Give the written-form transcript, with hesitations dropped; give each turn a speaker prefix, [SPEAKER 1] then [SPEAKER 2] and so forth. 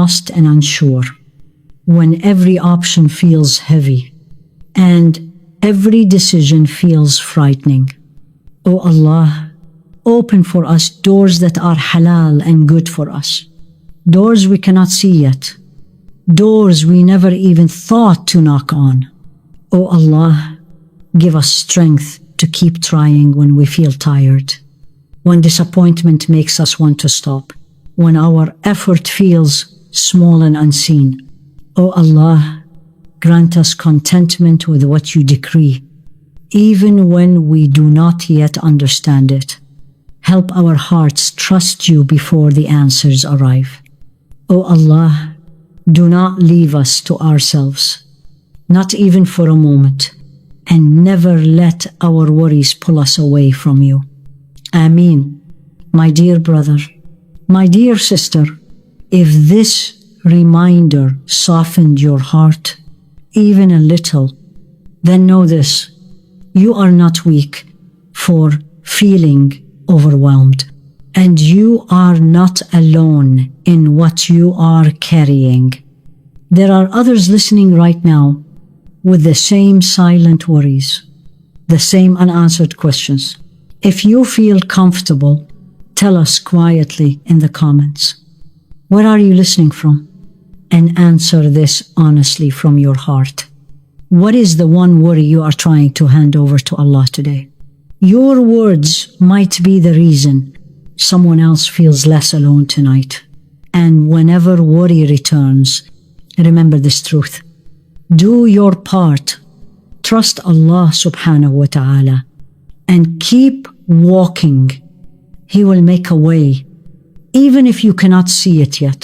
[SPEAKER 1] lost and unsure, when every option feels heavy and every decision feels frightening. O Allah, open for us doors that are halal and good for us, doors we cannot see yet, doors we never even thought to knock on. O Allah, give us strength to keep trying when we feel tired, when disappointment makes us want to stop, when our effort feels small and unseen. O Allah, grant us contentment with what you decree, even when we do not yet understand it. Help our hearts trust you before the answers arrive. O Allah, do not leave us to ourselves, not even for a moment, and never let our worries pull us away from you. Ameen. My dear brother, my dear sister, if this reminder softened your heart even a little, then know this: you are not weak for feeling overwhelmed, and you are not alone in what you are carrying. There are others listening right now with the same silent worries, the same unanswered questions. If you feel comfortable, tell us quietly in the comments. Where are you listening from? And answer this honestly from your heart. What is the one worry you are trying to hand over to Allah today? Your words might be the reason someone else feels less alone tonight. And whenever worry returns, remember this truth: do your part, trust Allah subhanahu wa ta'ala, and keep walking. He will make a way, even if you cannot see it yet.